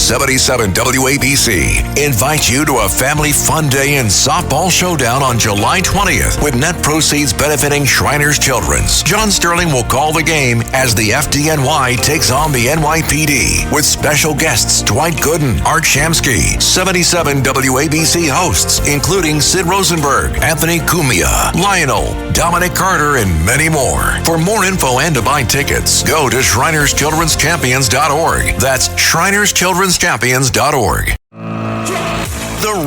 77 WABC invites you to a family fun day and softball showdown on July 20th with net proceeds benefiting Shriners Children's. John Sterling will call the game as the FDNY takes on the NYPD with special guests Dwight Gooden, Art Shamsky, 77 WABC hosts including Sid Rosenberg, Anthony Cumia, Lionel, Dominic Carter, and many more. For more info and to buy tickets, go to ShrinersChildren'sChampions.org. That's ShrinersChildren'sChampions.org. The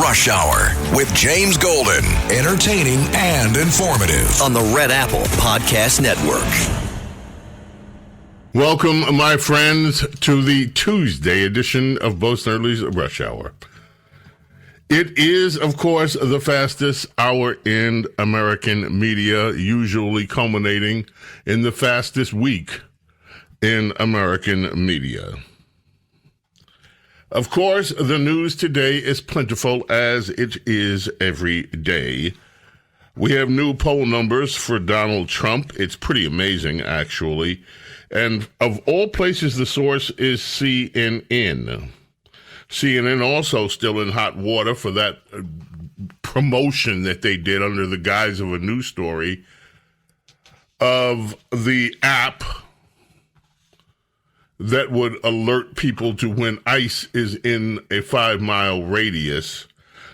Rush Hour with James Golden. Entertaining and informative. On the Red Apple Podcast Network. Welcome, my friends, to the Tuesday edition of Bo Snerdley's Rush Hour. It is, of course, the fastest hour in American media, usually culminating in the fastest week in American media. Of course, the news today is plentiful, as it is every day. We have new poll numbers for Donald Trump. It's pretty amazing, actually. And of all places, the source is CNN. CNN also still in hot water for that promotion that they did under the guise of a news story of the app that would alert people to when ICE is in a 5-mile radius.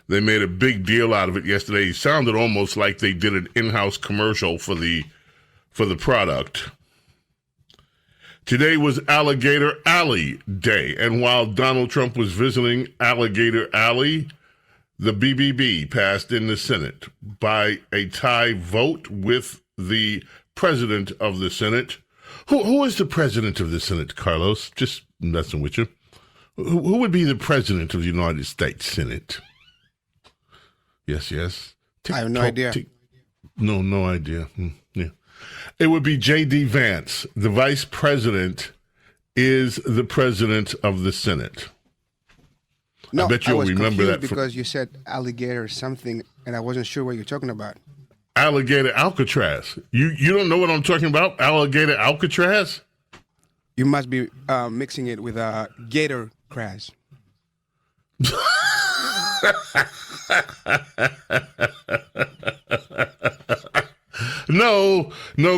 They made a big deal out of it yesterday. It sounded almost like they did an in-house commercial for the product. Today was Alligator Alley Day, and while Donald Trump was visiting Alligator Alley, the BBB passed in the Senate by a tie vote with the president of the Senate. Who is the president of the Senate, Carlos? Just messing with you. Who would be the president of the United States Senate? Yes. I have no idea. No idea. Yeah. It would be J.D. Vance. The vice president is the president of the Senate. No, I bet you'll remember that. Because you said alligator or something, and I wasn't sure what you're talking about. Alligator Alcatraz. You don't know what I'm talking about? Alligator Alcatraz? You must be mixing it with gator crash. No,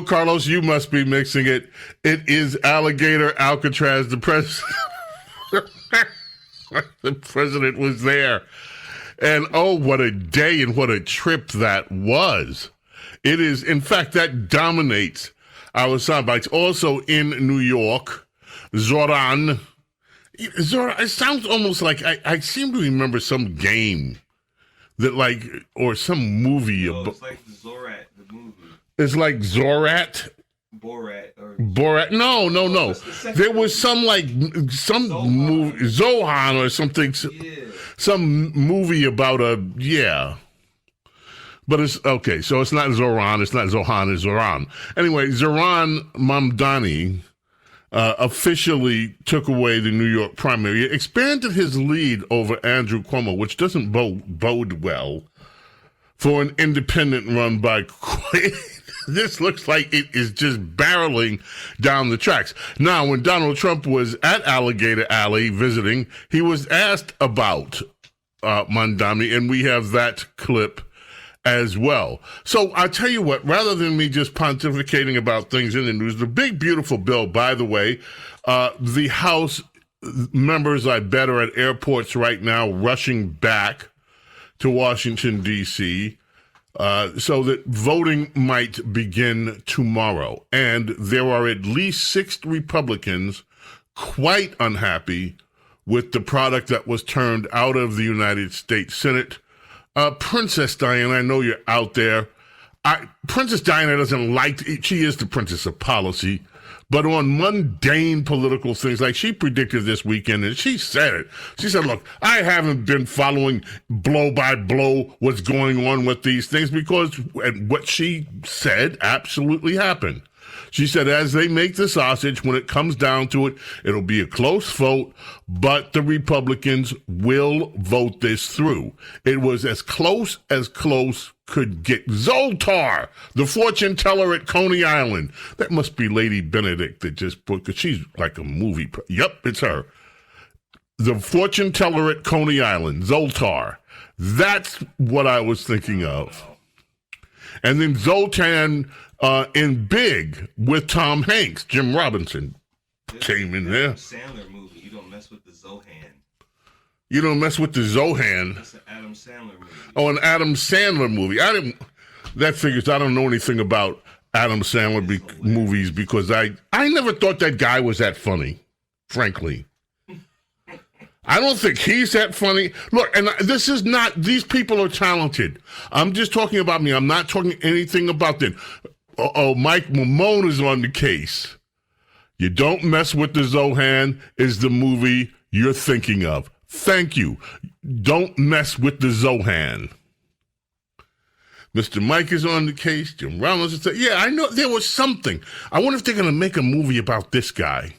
Carlos, you must be mixing it. It is Alligator Alcatraz. The president was there. And oh, what a day and what a trip that was. It is, in fact, that dominates our soundbites. Also in New York, Zoran. It sounds almost like I seem to remember some game that or some movie. It's like Zorat, the movie. It's like Zorat? Borat. No. There was some movie, Zohan or something. Yeah. Some movie about But it's okay. So it's not Zoran. It's not Zohan. It's Zoran. Anyway, Zoran Mamdani officially took away the New York primary, expanded his lead over Andrew Cuomo, which doesn't bode well for an independent run by Quaid. This looks like it is just barreling down the tracks. Now, when Donald Trump was at Alligator Alley visiting, he was asked about Mamdani, and we have that clip as well. So I'll tell you what, rather than me just pontificating about things in the news, the big, beautiful bill, by the way, the House members, I bet, are at airports right now rushing back to Washington, D.C., so that voting might begin tomorrow. And there are at least 6 Republicans quite unhappy with the product that was turned out of the United States Senate. Princess Diana, I know you're out there. Princess Diana doesn't she is the princess of policy, but on mundane political things, like she predicted this weekend, and she said it. She said, look, I haven't been following blow by blow what's going on with these things because what she said absolutely happened. She said, as they make the sausage, when it comes down to it, it'll be a close vote, but the Republicans will vote this through. It was as close could get. Zoltar, the fortune teller at Coney Island. That must be Lady Benedict that just booked, because she's like a movie. Yep, it's her. the fortune teller at Coney Island, Zoltar. That's what I was thinking of. And then Zoltan in Big with Tom Hanks, Jim Robinson came in there. Sandler movie. You don't mess with the Zohan. You don't mess with the Zohan. That's an Adam Sandler movie. Oh, an Adam Sandler movie. That figures I don't know anything about Adam Sandler movies because I never thought that guy was that funny, frankly. I don't think he's that funny. Look, and these people are talented. I'm just talking about me. I'm not talking anything about them. Mike Mamone is on the case. You Don't Mess with the Zohan is the movie you're thinking of. Thank you. Don't Mess with the Zohan. Mr. Mike is on the case. Jim Rollins is yeah, I know there was something. I wonder if they're going to make a movie about this guy.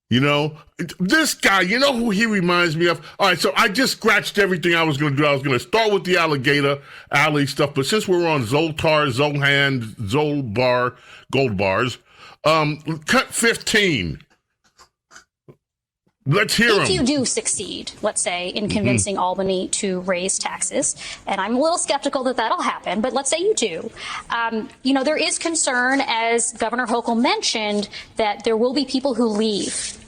You know, this guy, you know who he reminds me of? All right, so I just scratched everything I was going to do. I was going to start with the Alligator Alley stuff, but since we're on Zoltar, Zohan, Zolbar, Gold Bars, cut 15. Let's hear If him. you do succeed, let's say, in convincing Albany to raise taxes, and I'm a little skeptical that that'll happen, but let's say you do, there is concern, as Governor Hochul mentioned, that there will be people who leave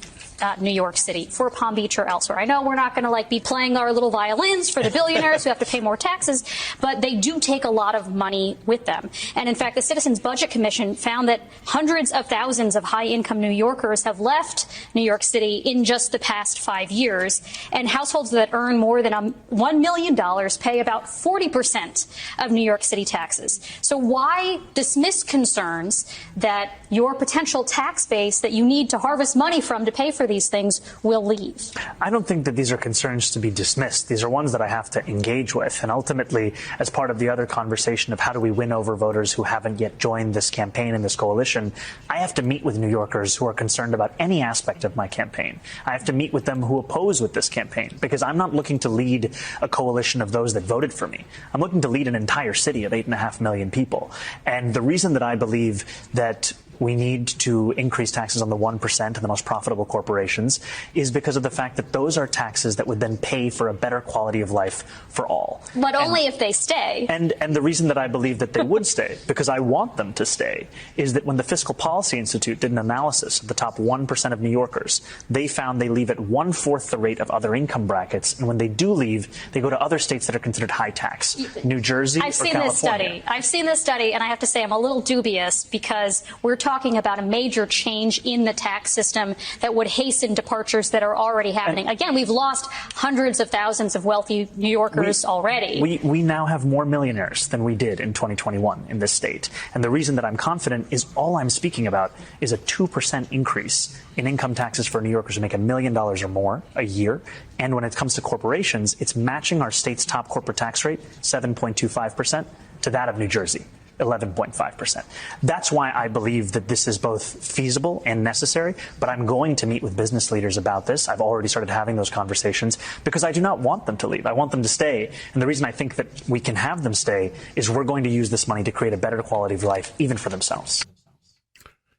New York City for Palm Beach or elsewhere. I know we're not going to be playing our little violins for the billionaires who have to pay more taxes, but they do take a lot of money with them. And in fact, the Citizens Budget Commission found that hundreds of thousands of high-income New Yorkers have left New York City in just the past 5 years, and households that earn more than $1 million pay about 40% of New York City taxes. So why dismiss concerns that your potential tax base that you need to harvest money from to pay for these things will leave? I don't think that these are concerns to be dismissed. These are ones that I have to engage with. And ultimately, as part of the other conversation of how do we win over voters who haven't yet joined this campaign and this coalition, I have to meet with New Yorkers who are concerned about any aspect of my campaign. I have to meet with them who oppose with this campaign, because I'm not looking to lead a coalition of those that voted for me. I'm looking to lead an entire city of 8.5 million people. And the reason that I believe that we need to increase taxes on the 1% and the most profitable corporations is because of the fact that those are taxes that would then pay for a better quality of life for all. But only if they stay. And the reason that I believe that they would stay, because I want them to stay, is that when the Fiscal Policy Institute did an analysis of the top 1% of New Yorkers, they found they leave at 1/4 the rate of other income brackets. And when they do leave, they go to other states that are considered high tax, New Jersey or California. I've seen this study, and I have to say I'm a little dubious, because we're talking about a major change in the tax system that would hasten departures that are already happening. Again, we've lost hundreds of thousands of wealthy New Yorkers already. We now have more millionaires than we did in 2021 in this state. And the reason that I'm confident is all I'm speaking about is a 2% increase in income taxes for New Yorkers who make $1 million or more a year. And when it comes to corporations, it's matching our state's top corporate tax rate, 7.25%, to that of New Jersey, 11.5%. That's why I believe that this is both feasible and necessary, but I'm going to meet with business leaders about this. I've already started having those conversations because I do not want them to leave. I want them to stay. And the reason I think that we can have them stay is we're going to use this money to create a better quality of life, even for themselves.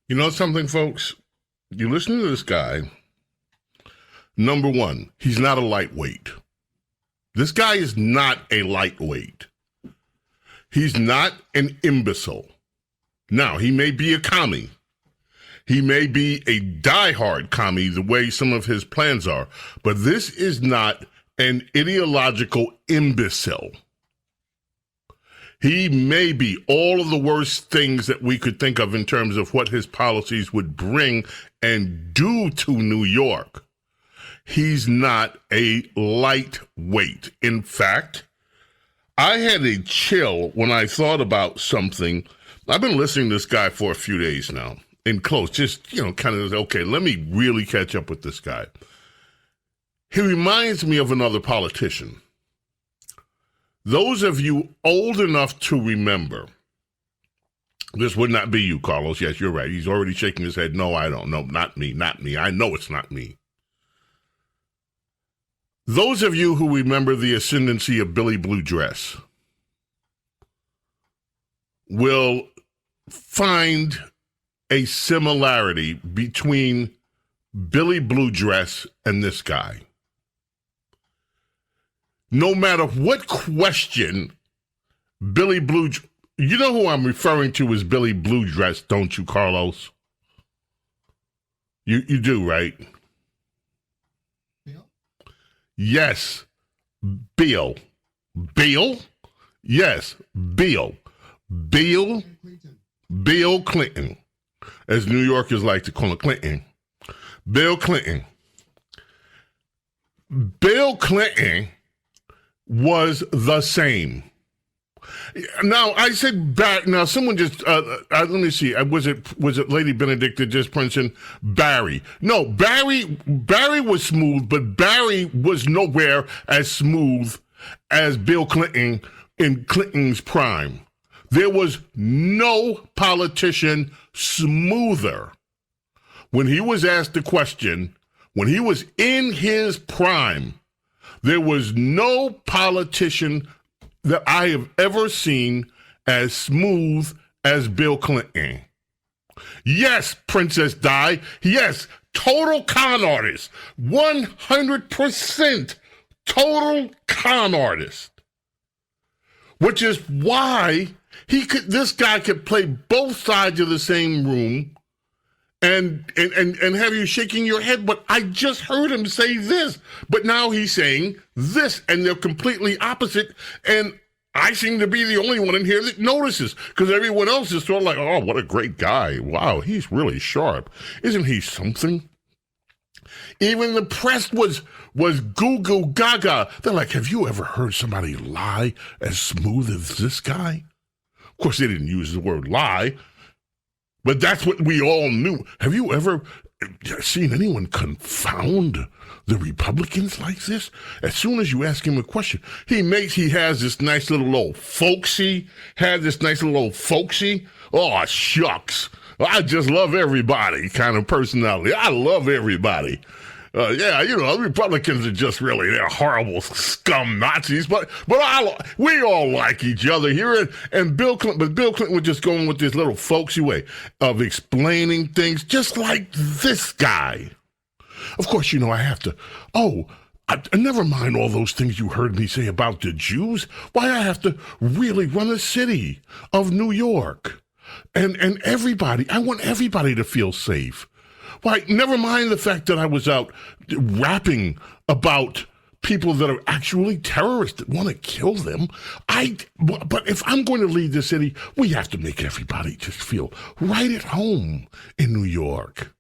You know something, folks? You listen to this guy. Number one, he's not a lightweight. This guy is not a lightweight. He's not an imbecile. Now, he may be a commie. He may be a diehard commie the way some of his plans are, but this is not an ideological imbecile. He may be all of the worst things that we could think of in terms of what his policies would bring and do to New York. He's not a lightweight. In fact, I had a chill when I thought about something. I've been listening to this guy for a few days now, in close, just, kind of, okay, let me really catch up with this guy. He reminds me of another politician. Those of you old enough to remember, this would not be you, Carlos. Yes, you're right. He's already shaking his head. No, I don't. No, not me. I know it's not me. Those of you who remember the ascendancy of Billy Blue Dress will find a similarity between Billy Blue Dress and this guy. No matter what question Billy Blue, you know who I'm referring to as Billy Blue Dress, don't you, Carlos? You do, right? Bill? Yes, Bill. Bill? Yes, Bill. Bill Clinton, as New Yorkers like to call him, Clinton. Bill Clinton. Bill Clinton was the same. Now, I said back. Now, someone just let me see. Was it Lady Benedict that just mentioned Barry? No, Barry was smooth, but Barry was nowhere as smooth as Bill Clinton in Clinton's prime. There was no politician smoother. When he was asked the question, when he was in his prime, there was no politician that I have ever seen as smooth as Bill Clinton. Yes, Princess Di. Yes, total con artist. 100% total con artist. Which is why this guy could play both sides of the same room and have you shaking your head, but I just heard him say this, but now he's saying this, and they're completely opposite, and I seem to be the only one in here that notices, because everyone else is sort of like, oh, what a great guy. Wow, he's really sharp. Isn't he something? Even the press was goo goo gaga. They're like, have you ever heard somebody lie as smooth as this guy? Of course, they didn't use the word lie, but that's what we all knew. Have you ever seen anyone confound the Republicans like this? As soon as you ask him a question, he has this nice little old folksy, oh, shucks. I just love everybody kind of personality. I love everybody. Republicans are just really, they're horrible scum Nazis, but we all like each other here. And Bill Clinton was just going with this little folksy way of explaining things, just like this guy. Of course, I have to, never mind all those things you heard me say about the Jews. Why, I have to really run a city of New York. And everybody, I want everybody to feel safe. Why, never mind the fact that I was out rapping about people that are actually terrorists that want to kill them. But if I'm going to lead the city, we have to make everybody just feel right at home in New York.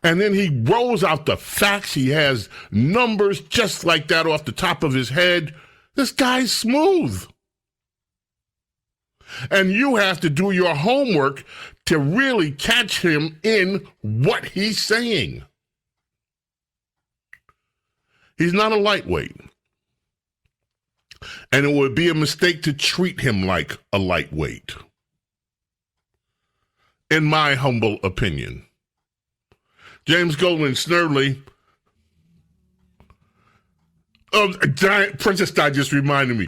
And then he rolls out the facts. He has numbers just like that off the top of his head. This guy's smooth. And you have to do your homework to really catch him in what he's saying. He's not a lightweight. And it would be a mistake to treat him like a lightweight, in my humble opinion. James Goldman, Snerdley. Princess Di just reminded me.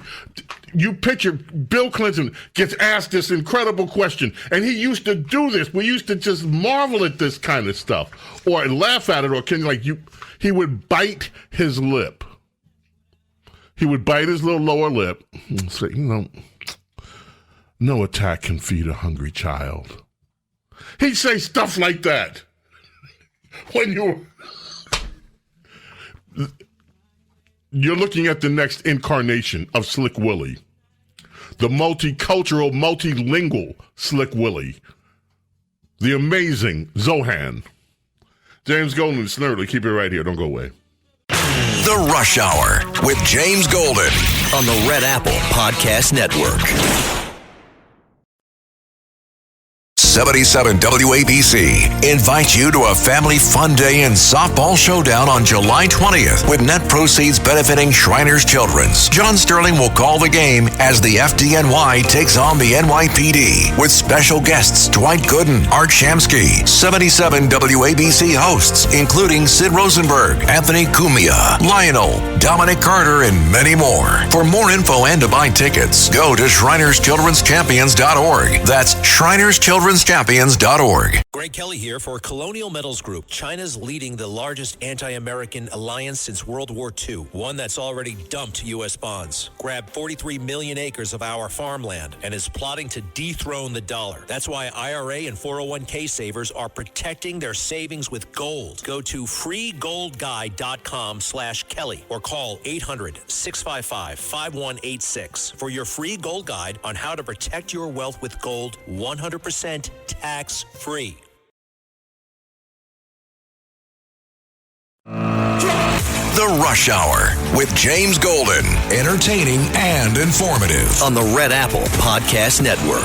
You picture Bill Clinton gets asked this incredible question, and he used to do this. We used to just marvel at this kind of stuff, or laugh at it, or he would bite his lip. He would bite his little lower lip and say, no attack can feed a hungry child. He'd say stuff like that. You're looking at the next incarnation of Slick Willie. The multicultural, multilingual Slick Willie. The amazing Zohan. James Golden, Snerdley, keep it right here. Don't go away. The Rush Hour with James Golden on the Red Apple Podcast Network. 77 WABC invites you to a family fun day and softball showdown on July 20th with net proceeds benefiting Shriners Children's. John Sterling will call the game as the FDNY takes on the NYPD with special guests Dwight Gooden, Art Shamsky, 77 WABC hosts including Sid Rosenberg, Anthony Cumia, Lionel, Dominic Carter, and many more. For more info and to buy tickets, go to ShrinersChildren'sChampions.org. That's ShrinersChildren'sChampions.org. Greg Kelly here for Colonial Metals Group. China's leading the largest anti-American alliance since World War II, one that's already dumped U.S. bonds, grabbed 43 million acres of our farmland, and is plotting to dethrone the dollar. That's why IRA and 401k savers are protecting their savings with gold. Go to freegoldguide.com/Kelly or call 800-655-5186 for your free gold guide on how to protect your wealth with gold 100% tax-free. The Rush Hour with James Golden. Entertaining and informative. On the Red Apple Podcast Network.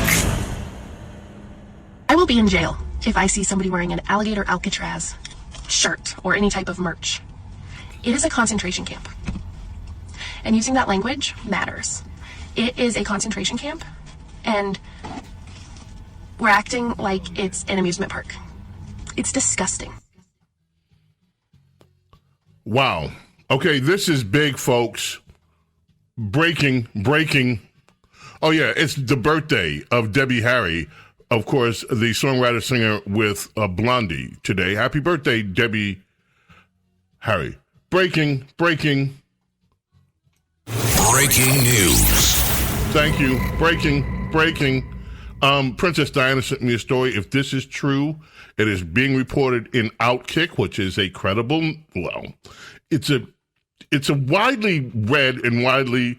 I will be in jail if I see somebody wearing an alligator Alcatraz shirt or any type of merch. It is a concentration camp. And using that language matters. It is a concentration camp, and we're acting like it's an amusement park. It's disgusting. Wow. Okay, this is big, folks. Breaking. Oh, yeah, it's the birthday of Debbie Harry, of course, the songwriter-singer with Blondie today. Happy birthday, Debbie Harry. Breaking news. Thank you. Breaking. Princess Diana sent me a story. If this is true, it is being reported in Outkick, which is a credible, it's a widely read and widely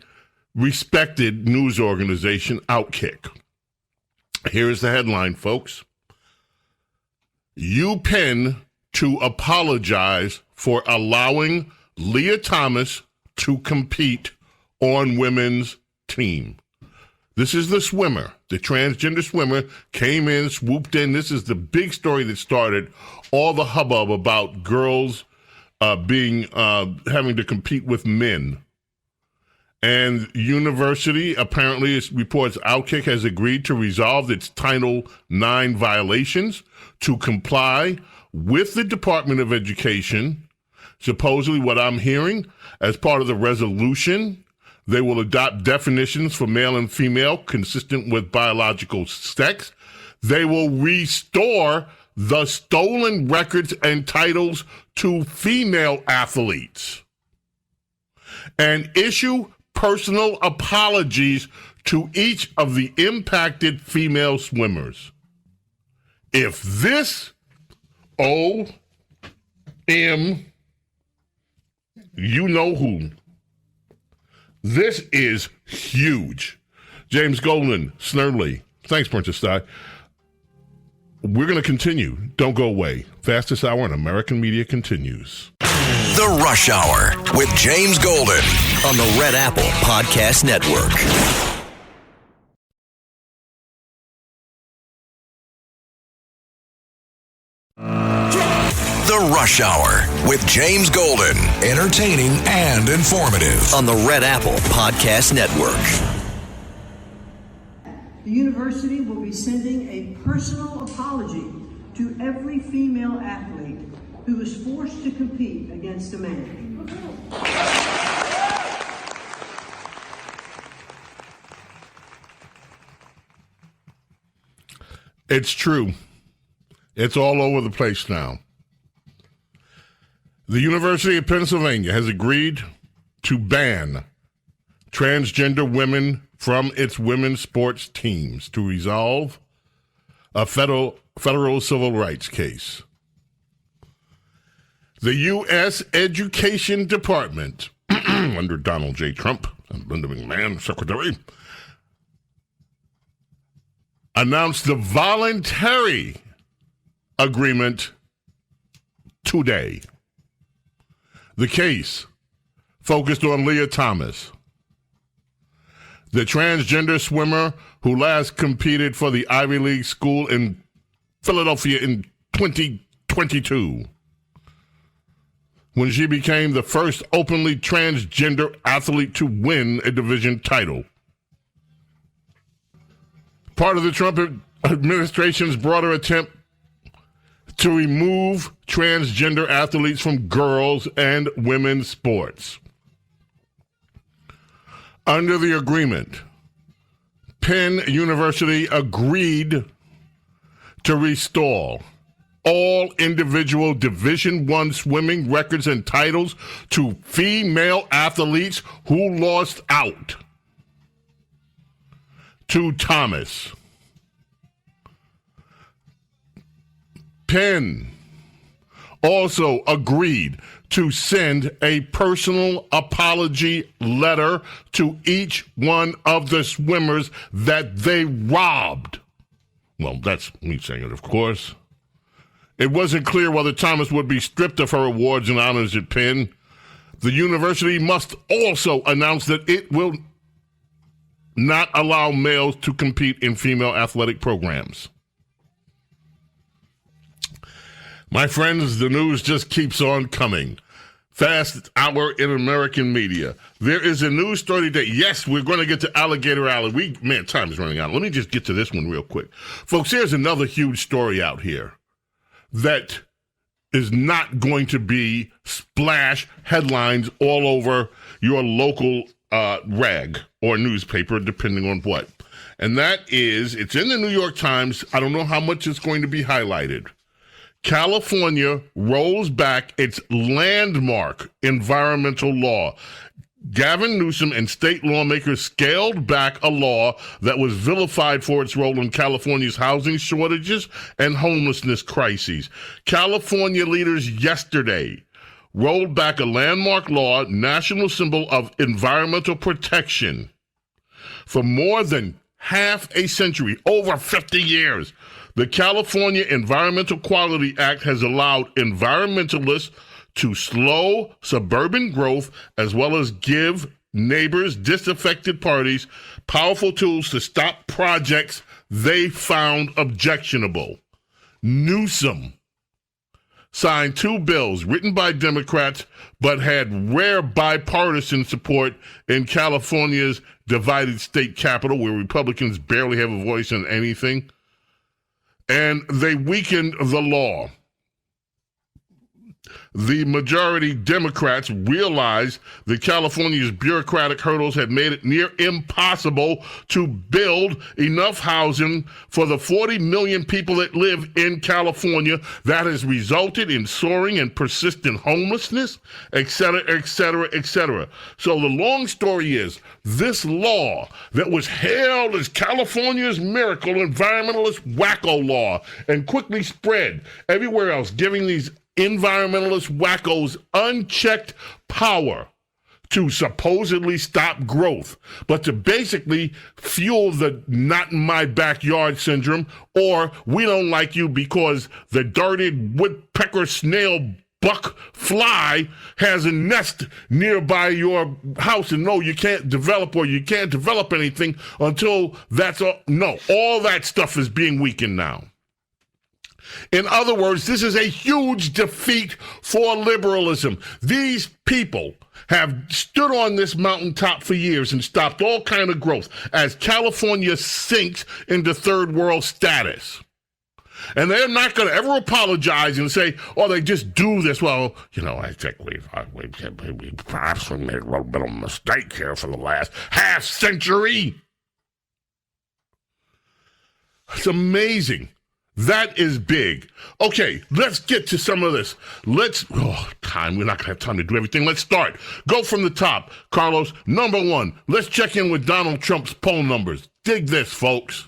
respected news organization, Outkick. Here's the headline, folks. UPenn to apologize for allowing Leah Thomas to compete on women's team. This is the swimmer. The transgender swimmer came in, swooped in. This is the big story that started all the hubbub about girls having to compete with men. And university, apparently, it reports Outkick has agreed to resolve its Title IX violations to comply with the Department of Education. Supposedly, what I'm hearing, as part of the resolution, they will adopt definitions for male and female consistent with biological sex. They will restore the stolen records and titles to female athletes and issue personal apologies to each of the impacted female swimmers. If this OM, you know who. This is huge. James Golden, Snerdley. Thanks, Princess Di. We're going to continue. Don't go away. Fastest hour in American media continues. The Rush Hour with James Golden On the Red Apple Podcast Network. The Rush Hour with James Golden. Entertaining and informative. On the Red Apple Podcast Network. The university will be sending a personal apology to every female athlete who was forced to compete against a man. It's true. It's all over the place now. The University of Pennsylvania has agreed to ban transgender women from its women's sports teams to resolve a federal civil rights case. The U.S. Education Department, under Donald J. Trump and Linda McMahon, Secretary, announced the voluntary agreement today. The case focused on Leah Thomas, the transgender swimmer who last competed for the Ivy League school in Philadelphia in 2022, when she became the first openly transgender athlete to win a division title. Part of the Trump administration's broader attempt to remove transgender athletes from girls and women's sports. Under the agreement, Penn University agreed to restore all individual Division I swimming records and titles to female athletes who lost out to Thomas. Penn also agreed to send a personal apology letter to each one of the swimmers that they robbed. Well, that's me saying it, of course. It wasn't clear whether Thomas would be stripped of her awards and honors at Penn. The university must also announce that it will not allow males to compete in female athletic programs. My friends, the news just keeps on coming. Fast hour in American media. There is a news story that, yes, we're going to get to Alligator Alley. Time is running out. Let me just get to this one real quick. Folks, here's another huge story out here that is not going to be splash headlines all over your local rag or newspaper, depending on what. And that is, it's in the New York Times. I don't know how much it's going to be highlighted. California rolls back its landmark environmental law. Gavin Newsom and state lawmakers scaled back a law that was vilified for its role in California's housing shortages and homelessness crises. California leaders yesterday rolled back a landmark law, national symbol of environmental protection. For more than half a century, over 50 years, the California Environmental Quality Act has allowed environmentalists to slow suburban growth as well as give neighbors, disaffected parties, powerful tools to stop projects they found objectionable. Newsom signed two bills written by Democrats but had rare bipartisan support in California's divided state capital, where Republicans barely have a voice in anything. And they weakened the law. The majority Democrats realized that California's bureaucratic hurdles had made it near impossible to build enough housing for the 40 million people that live in California. That has resulted in soaring and persistent homelessness, et cetera, et cetera, et cetera. So the long story is, this law that was hailed as California's miracle environmentalist wacko law and quickly spread everywhere else, giving these environmentalist wackos unchecked power to supposedly stop growth, but to basically fuel the not in my backyard syndrome, or we don't like you because the darted woodpecker snail buck fly has a nest nearby your house, and no, you can't develop, or you can't develop anything until that's all. No, all that stuff is being weakened now. In other words, this is a huge defeat for liberalism. These people have stood on this mountaintop for years and stopped all kind of growth as California sinks into third world status. And they're not going to ever apologize and say, oh, they just do this. Well, you know, I think we perhaps we made a little bit of a mistake here for the last half century. It's amazing. That is big. Okay, let's get to some of this. We're not going to have time to do everything. Let's start. Go from the top. Carlos, number one, let's check in with Donald Trump's poll numbers. Dig this, folks.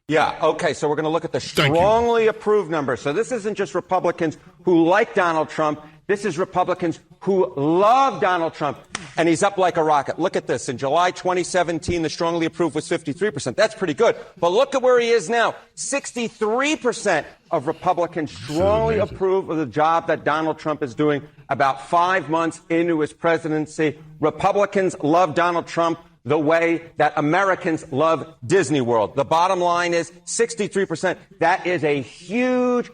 Yeah, okay, so we're going to look at the strongly approved numbers. So this isn't just Republicans who like Donald Trump. This is Republicans who love Donald Trump, and he's up like a rocket. Look at this. In July 2017, the strongly approved was 53%. That's pretty good. But look at where he is now. 63% of Republicans strongly approve of the job that Donald Trump is doing about 5 months into his presidency. Republicans love Donald Trump the way that Americans love Disney World. The bottom line is 63%. That is a huge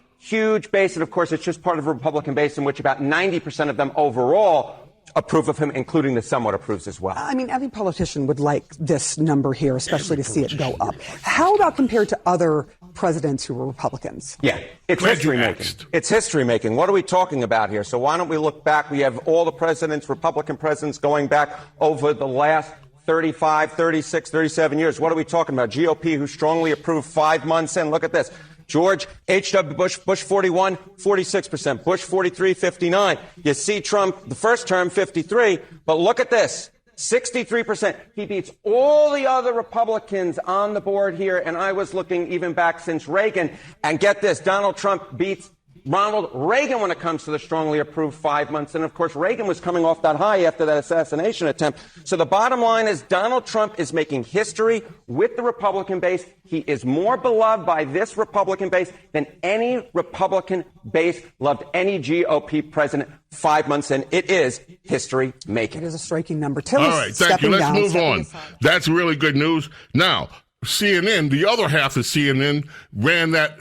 base. And of course, it's just part of a Republican base in which about 90% of them overall approve of him, including the somewhat approves as well. I mean, every politician would like this number here, especially to see it go up. How about compared to other presidents who were Republicans? Yeah, it's history making. It's history making. What are we talking about here? So why don't we look back? We have all the presidents, Republican presidents, going back over the last 35, 36, 37 years. What are we talking about? GOP, who strongly approved 5 months in. Look at this. George H.W. Bush, Bush 41, 46%. Bush 43, 59. You see Trump, the first term, 53. But look at this. 63%. He beats all the other Republicans on the board here. And I was looking even back since Reagan. And get this, Donald Trump beats Ronald Reagan when it comes to the strongly approved 5 months. And of course, Reagan was coming off that high after that assassination attempt. So the bottom line is Donald Trump is making history with the Republican base. He is more beloved by this Republican base than any Republican base loved any GOP president 5 months in. It is history making. It is a striking number. All right, thank you. Let's move on. Aside. That's really good news. Now, CNN, the other half of CNN, ran that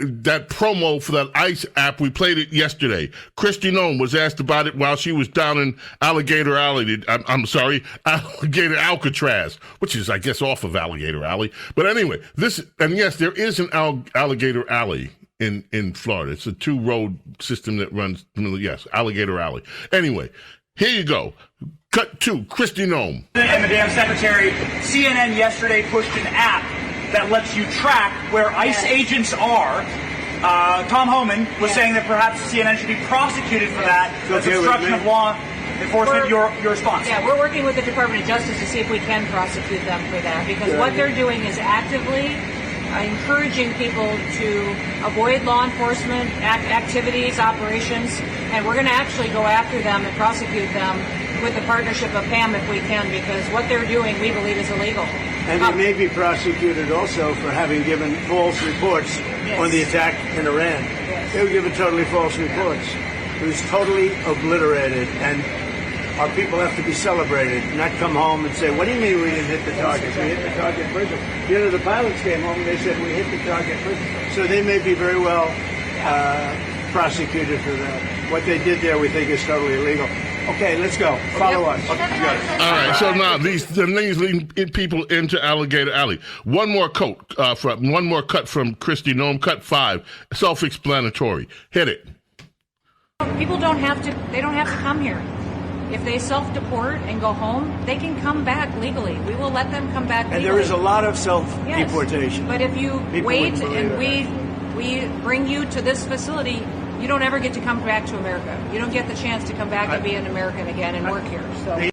promo for that ICE app. We played it yesterday. Kristi Noem was asked about it while she was down in Alligator Alley. Alligator Alcatraz, which is, I guess, off of Alligator Alley. But anyway, yes, there is an Alligator Alley in Florida. It's a 2-road system that runs, yes, Alligator Alley. Anyway, here you go. Cut to Kristi Noem. And Madam Secretary, CNN yesterday pushed an app that lets you track where ICE agents are. Tom Homan was saying that perhaps CNN should be prosecuted for that. That's obstruction of law enforcement. Your response? Yeah, we're working with the Department of Justice to see if we can prosecute them for that, because what they're doing is actively encouraging people to avoid law enforcement activities, operations, and we're going to actually go after them and prosecute them with the partnership of PAM if we can, because what they're doing, we believe, is illegal. And they may be prosecuted also for having given false reports on the attack in Iran. Yes. They were given totally false reports. It was totally obliterated, and our people have to be celebrated, not come home and say, what do you mean we didn't hit the target? We hit the target prison. The pilots came home and they said, we hit the target prison. So they may be very well prosecuted for that. What they did there we think is totally illegal. Okay, let's go. Follow us. All right, so now these leading people into Alligator Alley. One more cut from Kristi Noem, cut 5, self-explanatory. Hit it. People don't have to come here. If they self-deport and go home, they can come back legally. We will let them come back legally. And there is a lot of self-deportation. Yes, but if you wait and we bring you to this facility, you don't ever get to come back to America. You don't get the chance to come back and be an American again and work here. So.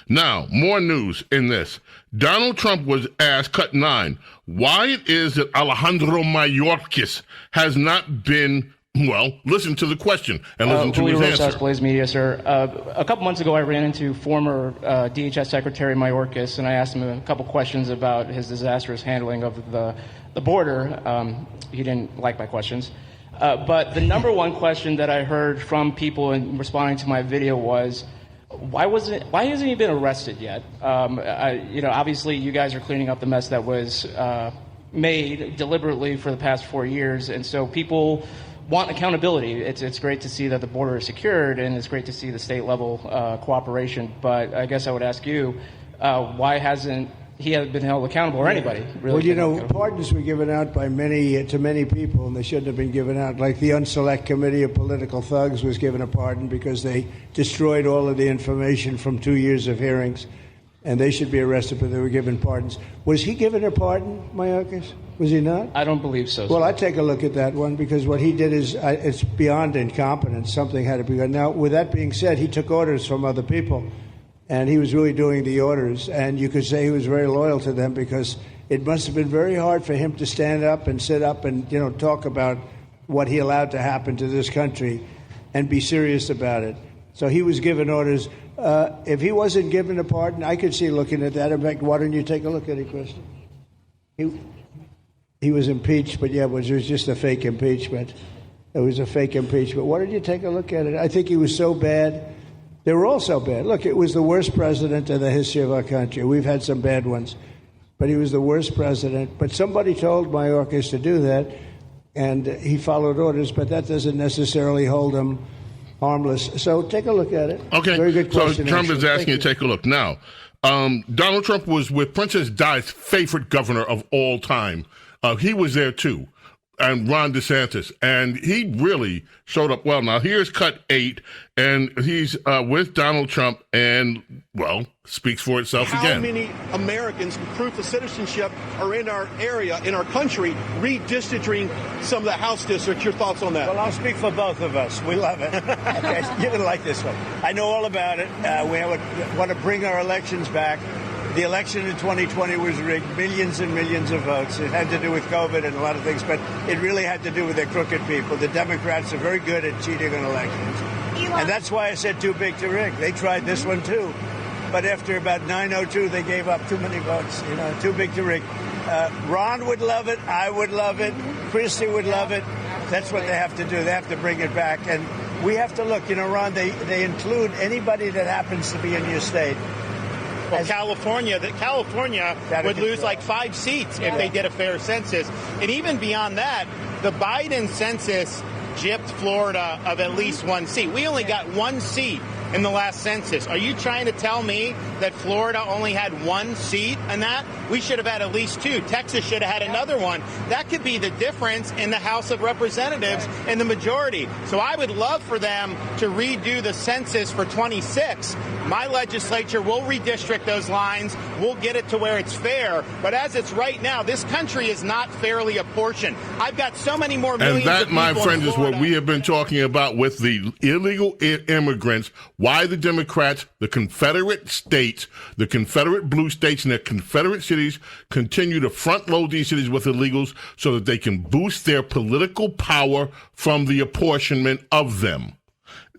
Now, more news in this. Donald Trump was asked, cut 9, why it is that Alejandro Mayorkas has not been, listen to the question and listen to his answer. Blaze Media, sir. A couple months ago, I ran into former DHS Secretary Mayorkas, and I asked him a couple questions about his disastrous handling of the border. He didn't like my questions. But the number one question that I heard from people in responding to my video was, why hasn't he been arrested yet? Obviously you guys are cleaning up the mess that was made deliberately for the past 4 years, and so people want accountability. It's great to see that the border is secured, and it's great to see the state level cooperation. But I guess I would ask you, why hasn't he been held accountable, or anybody really? Well, pardons were given out by to many people, and they shouldn't have been given out. Like the Unselect Committee of Political Thugs was given a pardon because they destroyed all of the information from 2 years of hearings, and they should be arrested, but they were given pardons. Was he given a pardon, Mayorkas? Was he not? I don't believe so. Well, I'd take a look at that one, because what he did is it's beyond incompetence. Something had to be done. Now, with that being said, he took orders from other people. And he was really doing the orders, and you could say he was very loyal to them, because it must have been very hard for him to stand up and sit up and talk about what he allowed to happen to this country and be serious about it. So he was given orders. If he wasn't given a pardon, I could see looking at that. In fact, why don't you take a look at it, Kristen? He was impeached, but it was just a fake impeachment. It was a fake impeachment. Why don't you take a look at it? I think he was so bad. They were all so bad. Look, it was the worst president in the history of our country. We've had some bad ones, but he was the worst president. But somebody told Mayorkas to do that, and he followed orders, but that doesn't necessarily hold him harmless. So take a look at it. Okay. Very good question. So Trump is asking you to take a look. Now, Donald Trump was with Princess Di's favorite governor of all time. He was there too. and Ron DeSantis, and he really showed up well. Now, here's cut 8, and he's with Donald Trump, and, well, speaks for itself again. How many Americans with proof of citizenship are in our area, in our country, redistricting some of the House districts? Your thoughts on that? Well, I'll speak for both of us. We love it. Okay, you're going to like this one. I know all about it. We want to bring our elections back. The election in 2020 was rigged, millions and millions of votes. It had to do with COVID and a lot of things, but it really had to do with the crooked people. The Democrats are very good at cheating on elections. And that's why I said too big to rig. They tried this one too. But after about 9:02, they gave up too many votes, too big to rig. Ron would love it. I would love it. Christie would love it. That's what they have to do. They have to bring it back. And we have to look, Ron, they include anybody that happens to be in your state. Well, California would lose like 5 seats if they did a fair census. And even beyond that, the Biden census gypped Florida of at least 1 seat. We only got 1 seat in the last census. Are you trying to tell me that Florida only had 1 seat in that? We should have had at least 2. Texas should have had another one. That could be the difference in the House of Representatives and the majority. So I would love for them to redo the census for 26. My legislature will redistrict those lines. We'll get it to where it's fair. But as it's right now, this country is not fairly apportioned. I've got so many more millions of people. And that, my friend, is what we have been talking about with the illegal immigrants. Why the Democrats, the Confederate states, the Confederate blue states, and the Confederate cities continue to front load these cities with illegals so that they can boost their political power from the apportionment of them.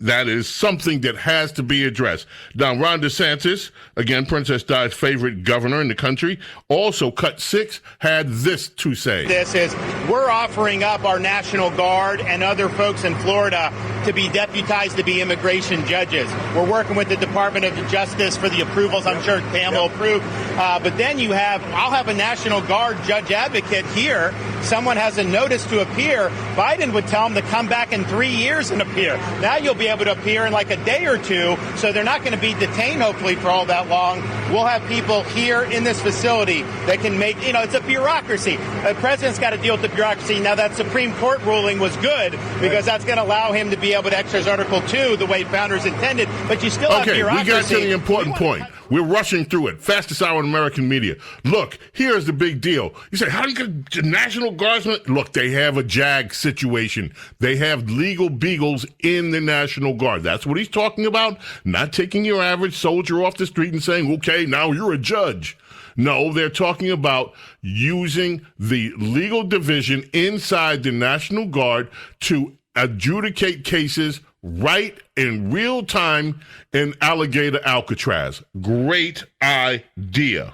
That is something that has to be addressed. Now, Ron DeSantis, again, Princess Di's favorite governor in the country, also cut 6, had this to say. This is, we're offering up our National Guard and other folks in Florida to be deputized to be immigration judges. We're working with the Department of Justice for the approvals. I'm sure Pam will approve. But then I'll have a National Guard judge advocate here. Someone has a notice to appear. Biden would tell them to come back in 3 years and appear. Now you'll be able to appear in like a day or 2, so they're not going to be detained, hopefully, for all that long. We'll have people here in this facility that can make, it's a bureaucracy. The president's got to deal with the bureaucracy. Now, that Supreme Court ruling was good because that's going to allow him to be able to exercise Article 2 the way founders intended, but you still have bureaucracy. Okay, we got to the important point. We're rushing through it. Fastest hour in American media. Look, here's the big deal. You say, how do you get the National Guardsmen? Look, they have a JAG situation. They have legal beagles in the National Guard. That's what he's talking about. Not taking your average soldier off the street and saying, okay, now you're a judge. No, they're talking about using the legal division inside the National Guard to adjudicate cases right in real time in Alligator Alcatraz. Great idea.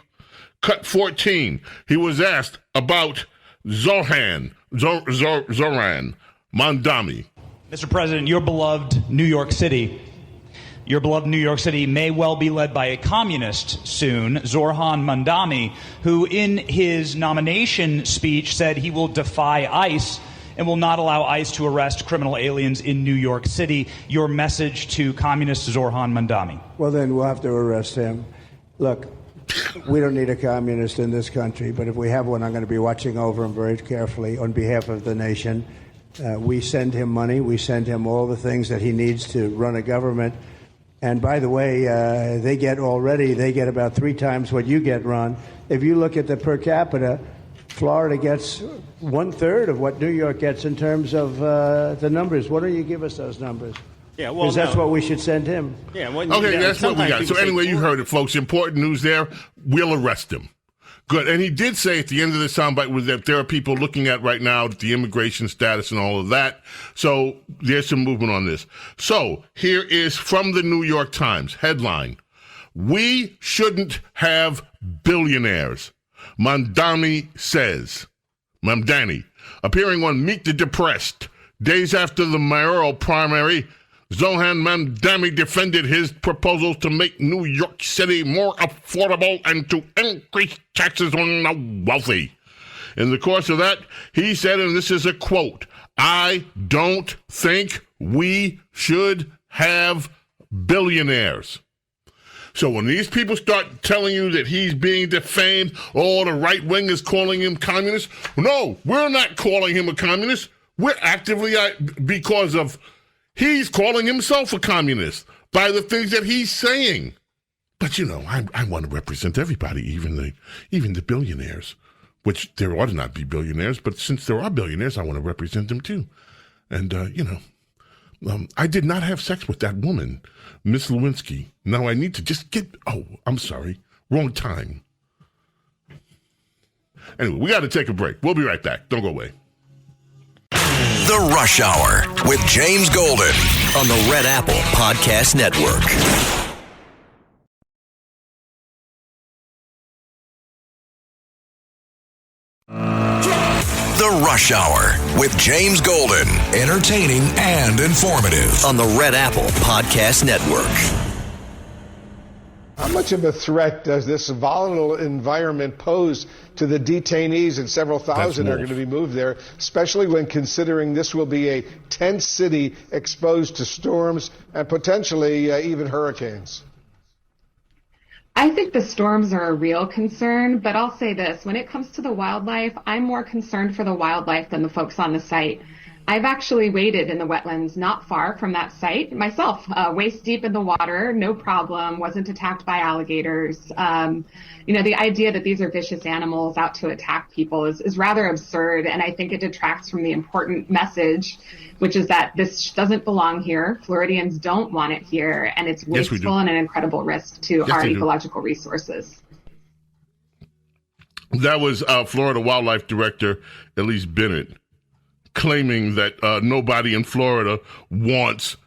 Cut 14. He was asked about Zoran Mandami. Mr. President, your beloved New York City may well be led by a communist soon, Zoran Mandami, who in his nomination speech said he will defy ICE and will not allow ICE to arrest criminal aliens in New York City. Your message to communist Zoran Mandami. Well, then we'll have to arrest him. Look, we don't need a communist in this country, but if we have one, I'm going to be watching over him very carefully on behalf of the nation. We send him money. We send him all the things that he needs to run a government. And by the way, they get about 3 times what you get, Ron. If you look at the per capita, Florida gets 1/3 of what New York gets in terms of the numbers. Why don't you give us those numbers? Yeah, well, because that's what we should send him. Yeah, okay, that's what we got. So anyway, you heard it, folks. Important news there. We'll arrest him. Good. And he did say at the end of the soundbite was that there are people looking at right now the immigration status and all of that. So there's some movement on this. So here is from the New York Times headline: "We shouldn't have billionaires," Mamdani says. Mamdani, appearing on Meet the Depressed days after the mayoral primary, Zoran Mamdani defended his proposals to make New York City more affordable and to increase taxes on the wealthy. In the course of that, he said, and this is a quote, "I don't think we should have billionaires." So when these people start telling you that he's being defamed, the right wing is calling him communist. No, we're not calling him a communist. We're actively, because of he's calling himself a communist by the things that he's saying. But, I want to represent everybody, even the billionaires, which there ought to not be billionaires. But since there are billionaires, I want to represent them, too. And, I did not have sex with that woman, Miss Lewinsky. Now I need to just I'm sorry. Wrong time. Anyway, we got to take a break. We'll be right back. Don't go away. The Rush Hour with James Golden on the Red Apple Podcast Network. The Rush Hour with James Golden. Entertaining and informative on the Red Apple Podcast Network. How much of a threat does this volatile environment pose to the detainees, and several thousand are going to be moved there, especially when considering this will be a tent city exposed to storms and potentially even hurricanes? I think the storms are a real concern, but I'll say this. When it comes to the wildlife, I'm more concerned for the wildlife than the folks on the site. I've actually waded in the wetlands not far from that site myself, waist deep in the water, no problem, wasn't attacked by alligators. The idea that these are vicious animals out to attack people is rather absurd, and I think it detracts from the important message, which is that this doesn't belong here. Floridians don't want it here, and it's wasteful and an incredible risk to our ecological resources. That was Florida Wildlife Director Elise Bennett claiming that nobody in Florida wants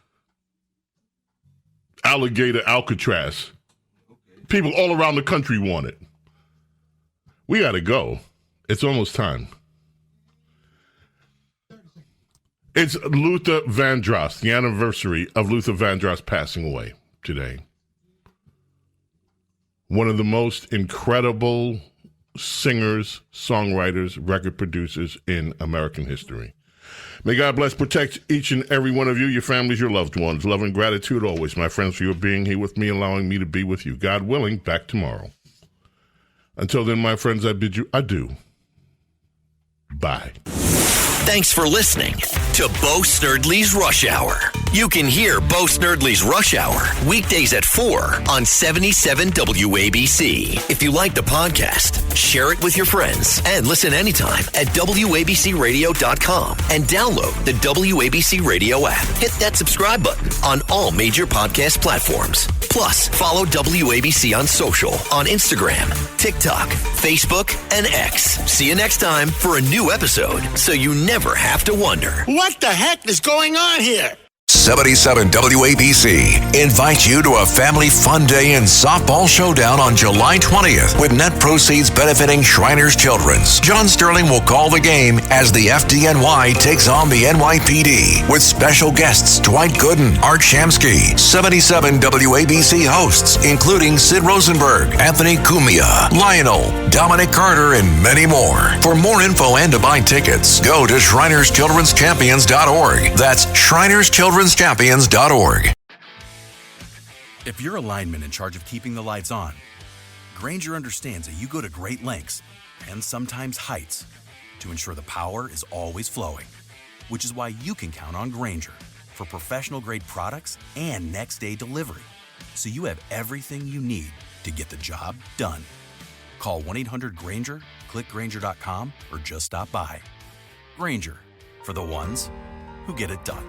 alligator Alcatraz. People all around the country want it. We got to go. It's almost time. It's Luther Vandross, the anniversary of Luther Vandross passing away today. One of the most incredible singers, songwriters, record producers in American history. May God bless, protect each and every one of you, your families, your loved ones. Love and gratitude always, my friends, for your being here with me, allowing me to be with you. God willing, back tomorrow. Until then, my friends, I bid you adieu. Bye. Thanks for listening to Bo Snerdley's Rush Hour. You can hear Bo Snerdley's Rush Hour weekdays at 4 on 77 WABC. If you like the podcast, share it with your friends and listen anytime at WABCRadio.com and download the WABC Radio app. Hit that subscribe button on all major podcast platforms. Plus, follow WABC on social on Instagram, TikTok, Facebook, and X. See you next time for a new episode so you never have to wonder. What the heck is going on here? 77 WABC invites you to a family fun day and softball showdown on July 20th with net proceeds benefiting Shriners Children's. John Sterling will call the game as the FDNY takes on the NYPD with special guests Dwight Gooden, Art Shamsky, 77 WABC hosts including Sid Rosenberg, Anthony Cumia, Lionel, Dominic Carter, and many more. For more info and to buy tickets, go to ShrinersChildren'sChampions.org. That's ShrinersChildren'sChampions.org. If you're a lineman in charge of keeping the lights on, Grainger understands that you go to great lengths and sometimes heights to ensure the power is always flowing, which is why you can count on Grainger for professional-grade products and next-day delivery, so you have everything you need to get the job done. Call 1-800-GRAINGER, click Grainger.com, or just stop by. Grainger, for the ones who get it done.